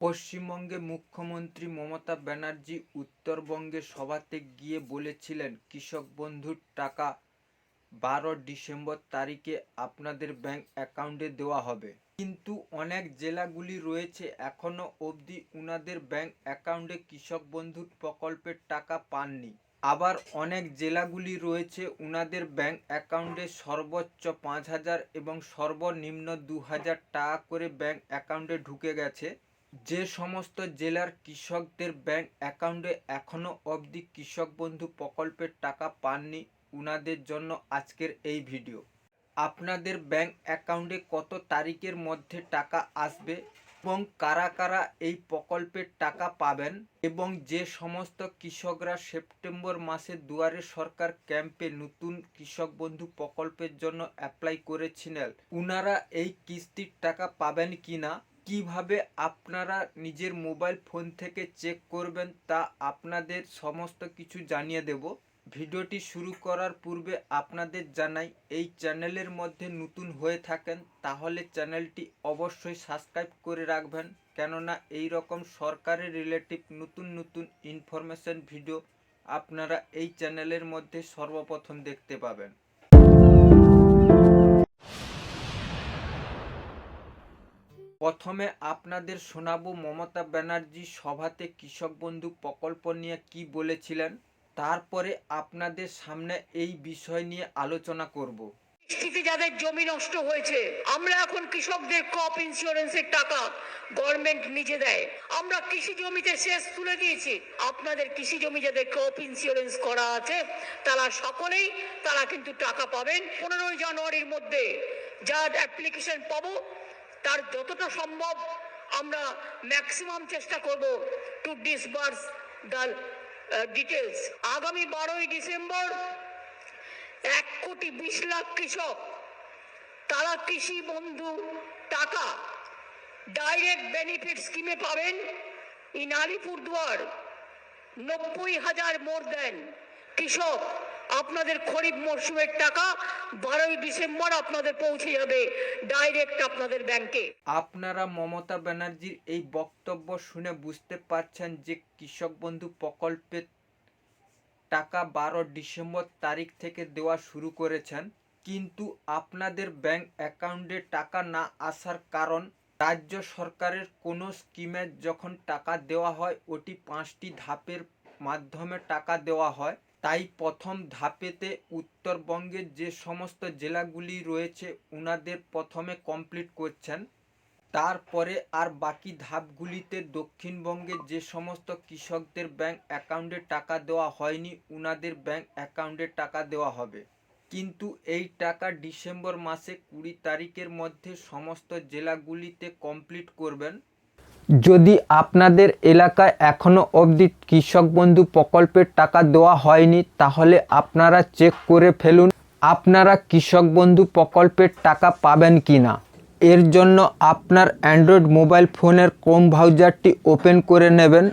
পশ্চিমবঙ্গে মুখ্যমন্ত্রী মমতা ব্যানার্জি উত্তরবঙ্গে সভাতে গিয়ে বলেছিলেন, কৃষক বন্ধুর টাকা 12 ডিসেম্বর তারিখে আপনাদের ব্যাংক অ্যাকাউন্টে দেওয়া হবে। কিন্তু অনেক জেলাগুলি রয়েছে এখনও অবধি উনাদের ব্যাংক অ্যাকাউন্টে কৃষক বন্ধুর প্রকল্পের টাকা পাননি। আবার অনেক জেলাগুলি রয়েছে উনাদের ব্যাংক অ্যাকাউন্টে সর্বোচ্চ 5,000 এবং সর্বনিম্ন 2,000 টাকা করে ব্যাংক অ্যাকাউন্টে ঢুকে গেছে। যে সমস্ত জেলার কৃষকদের ব্যাংক অ্যাকাউন্টে এখনও অবধি কৃষক বন্ধু প্রকল্পের টাকা পাননি, উনাদের জন্য আজকের এই ভিডিও। আপনাদের ব্যাংক অ্যাকাউন্টে কত তারিখের মধ্যে টাকা আসবে এবং কারা কারা এই প্রকল্পের টাকা পাবেন, এবং যে সমস্ত কৃষকরা সেপ্টেম্বর মাসে দুয়ারে সরকার ক্যাম্পে নতুন কৃষক বন্ধু প্রকল্পের জন্য অ্যাপ্লাই করেছিলেন, উনারা এই কিস্তির টাকা পাবেন কিনা, কিভাবে আপনারা নিজের মোবাইল ফোন থেকে চেক করবেন তা আপনাদের সমস্ত কিছু জানিয়ে দেব। ভিডিওটি শুরু করার পূর্বে আপনাদের জানাই, এই চ্যানেলের মধ্যে নতুন হয়ে থাকেন তাহলে চ্যানেলটি অবশ্যই সাবস্ক্রাইব করে রাখবেন, কেননা এই রকম সরকারের রিলেটিভ নতুন নতুন ইনফরমেশন ভিডিও আপনারা এই চ্যানেলের মধ্যে সর্বপ্রথম দেখতে পাবেন। প্রথমে আপনাদের শোনাবো মমতা ব্যানার্জি সভাতে কৃষক বন্ধু প্রকল্প নিয়ে কি বলেছিলেন, তারপরে আপনাদের সামনে এই বিষয় নিয়ে আলোচনা করব। স্থিতি যাদের জমি নষ্ট হয়েছে, আমরা এখন কৃষকদের ক্রপ ইন্স্যুরেন্সের টাকা গভর্নমেন্ট নিজে দেয়। আমরা কৃষি জমিতে সেচ তুলে দিয়েছি। আপনাদের কৃষি জমি যাদের ক্রপ ইন্স্যুরেন্স করা আছে তারা সকলেই কিন্তু টাকা পাবেন। 15 জানুয়ারির মধ্যে যার অ্যাপ্লিকেশন পাবো তার যতটা সম্ভব আমরা ম্যাক্সিমাম চেষ্টা করব টু ডিসবার্স দ্য ডিটেলস। আগামী 12ই ডিসেম্বর 1,20,00,000 কৃষক তারা কৃষি বন্ধু টাকা ডাইরেক্ট বেনিফিট স্কিমে পাবেন। ইন আলিপুরদুয়ার 90,000 মোর দেন কৃষক, আপনাদের খরিফ মরশুমের টাকা 12ই ডিসেম্বর আপনাদের পৌঁছে যাবে ডাইরেক্ট আপনাদের ব্যাংকে। আপনারা মমতা ব্যানার্জির এই বক্তব্য শুনে বুঝতে পারছেন যে কৃষক বন্ধু প্রকল্পের টাকা 12 ডিসেম্বর তারিখ থেকে দেওয়া শুরু করেছেন, কিন্তু আপনাদের ব্যাংক অ্যাকাউন্টে টাকা না আসার কারণ, রাজ্য সরকারের কোনো স্কিমে যখন টাকা দেওয়া হয় ওটি 5টি ধাপের মাধ্যমে টাকা দেওয়া হয়। তাই প্রথম ধাপেতে উত্তরবঙ্গের যে সমস্ত জেলাগুলি রয়েছে উনাদের প্রথমে কমপ্লিট করছেন, তারপরে আর বাকি ধাপগুলিতে দক্ষিণবঙ্গে যে সমস্ত কৃষকদের ব্যাংক অ্যাকাউন্টে টাকা দেওয়া হয়নি উনাদের ব্যাংক অ্যাকাউন্টে টাকা দেওয়া হবে। কিন্তু এই টাকা ডিসেম্বর মাসে 20 তারিখের মধ্যে সমস্ত জেলাগুলিতে কমপ্লিট করবেন। যদি আপনাদের এলাকায় এখনও অবধি কৃষক বন্ধু প্রকল্পের টাকা দেওয়া হয়নি তাহলে আপনারা চেক করে ফেলুন আপনারা কৃষক বন্ধু প্রকল্পের টাকা পাবেন কিনা। এর জন্য আপনার অ্যান্ড্রয়েড মোবাইল ফোনের ক্রোম ব্রাউজারটি ওপেন করে নেবেন।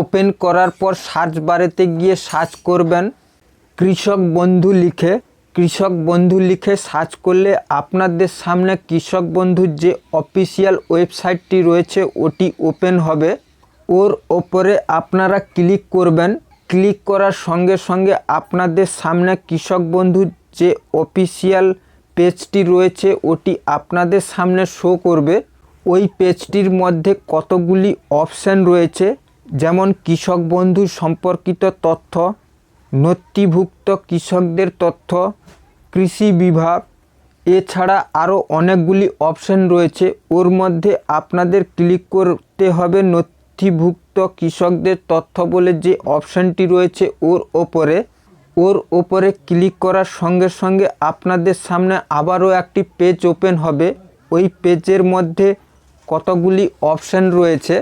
ওপেন করার পর সার্চ বারেতে গিয়ে সার্চ করবেন কৃষক বন্ধু লিখে সার্চ করলে আপনাদের সামনে কৃষক বন্ধুর যে অফিসিয়াল ওয়েবসাইটটি রয়েছে ওটি ওপেন হবে। ওর ওপরে আপনারা ক্লিক করবেন। ক্লিক করার সঙ্গে সঙ্গে আপনাদের সামনে কৃষক বন্ধুর যে অফিসিয়াল পেজটি রয়েছে ওটি আপনাদের সামনে শো করবে। ওই পেজটির মধ্যে কতগুলি অপশান রয়েছে, যেমন কৃষক বন্ধু সম্পর্কিত তথ্য, নথিভুক্ত কৃষকদের তথ্য, কৃষি বিভাগ, এছাড়া আরও অনেকগুলি অপশান রয়েছে। ওর মধ্যে আপনাদের ক্লিক করতে হবে নথিভুক্ত কৃষকদের তথ্য বলে যে অপশানটি রয়েছে ওর ওপরে ক্লিক করার সঙ্গে সঙ্গে আপনাদের সামনে আবারও একটি পেজ ওপেন হবে। ওই পেজের মধ্যে কতগুলি অপশান রয়েছে।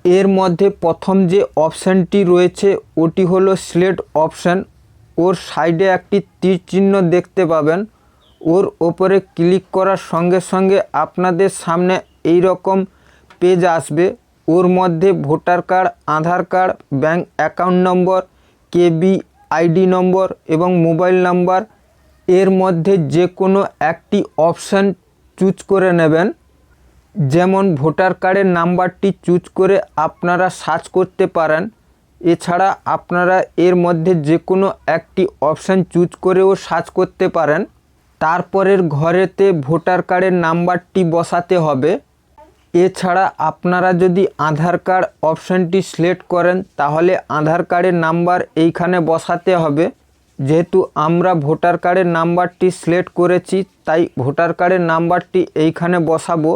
এর মধ্যে প্রথম যে অপশানটি রয়েছে ওটি হলো সিলেক্ট অপশান। ওর সাইডে একটি তীর চিহ্ন দেখতে পাবেন। ওর ওপরে ক্লিক করার সঙ্গে সঙ্গে আপনাদের সামনে এই রকম পেজ আসবে। ওর মধ্যে voter card, Aadhaar card, bank account number, K B I D number এবং মোবাইল নাম্বার, এর মধ্যে যে কোনো একটি অপশান চুজ করে নেবেন। যেমন ভোটার কার্ডের নাম্বারটি চুজ করে আপনারা সার্চ করতে পারেন। এছাড়া আপনারা এর মধ্যে যে কোনো একটি অপশান চুজ করেও সার্চ করতে পারেন। তারপরের ঘরেতে ভোটার কার্ডের নাম্বারটি বসাতে হবে। এছাড়া আপনারা যদি আধার কার্ড অপশানটি সিলেক্ট করেন তাহলে আধার কার্ডের নাম্বার এইখানে বসাতে হবে। যেহেতু আমরা ভোটার কার্ডের নাম্বারটি সিলেক্ট করেছি তাই ভোটার কার্ডের নাম্বারটি এইখানে বসাবো।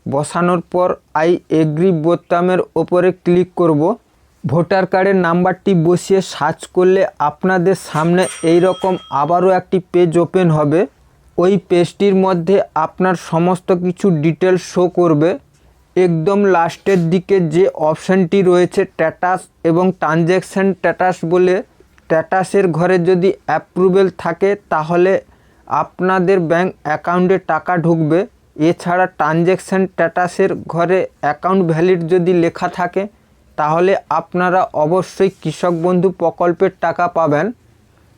বসানোর পর আই এগ্রি বোতামের ওপরে ক্লিক করব। ভোটার কার্ডের নাম্বারটি বসিয়ে সার্চ করলে আপনাদের সামনে এই রকম আবারও একটি পেজ ওপেন হবে। ওই পেজটির মধ্যে আপনার সমস্ত কিছু ডিটেলস শো করবে। একদম লাস্টের দিকে যে অপশানটি রয়েছে স্ট্যাটাস এবং ট্রানজ্যাকশান স্ট্যাটাস বলে, স্ট্যাটাসের ঘরে যদি অ্যাপ্রুভেল থাকে তাহলে আপনাদের ব্যাংক অ্যাকাউন্টে টাকা ঢুকবে। এছাড়া ট্রানজ্যাকশান স্ট্যাটাসের ঘরে অ্যাকাউন্ট ভ্যালিড যদি লেখা থাকে তাহলে আপনারা অবশ্যই কৃষক বন্ধু প্রকল্পের টাকা পাবেন।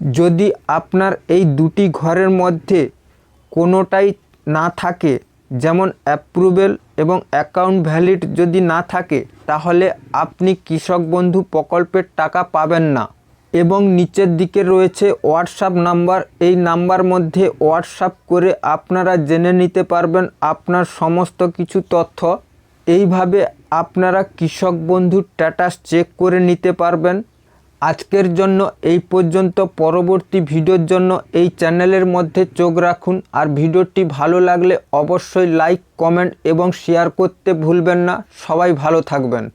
যদি আপনার এই দুটি ঘরের মধ্যে কোনোটাই না থাকে, যেমন অ্যাপ্রুভেল এবং অ্যাকাউন্ট ভ্যালিড যদি না থাকে তাহলে আপনি কৃষক বন্ধু প্রকল্পের টাকা পাবেন না। এবং নিচের দিকে রয়েছে হোয়াটসঅ্যাপ নাম্বার। এই নাম্বার মধ্যে হোয়াটসঅ্যাপ করে আপনারা জেনে নিতে পারবেন আপনার সমস্ত কিছু তথ্য। এইভাবে আপনারা কৃষক বন্ধুর স্ট্যাটাস চেক করে নিতে পারবেন। আজকের জন্য এই পর্যন্ত। পরবর্তী ভিডিওর জন্য এই চ্যানেলের মধ্যে চোখ রাখুন। আর ভিডিওটি ভালো লাগলে অবশ্যই লাইক, কমেন্ট এবং শেয়ার করতে ভুলবেন না। সবাই ভালো থাকবেন।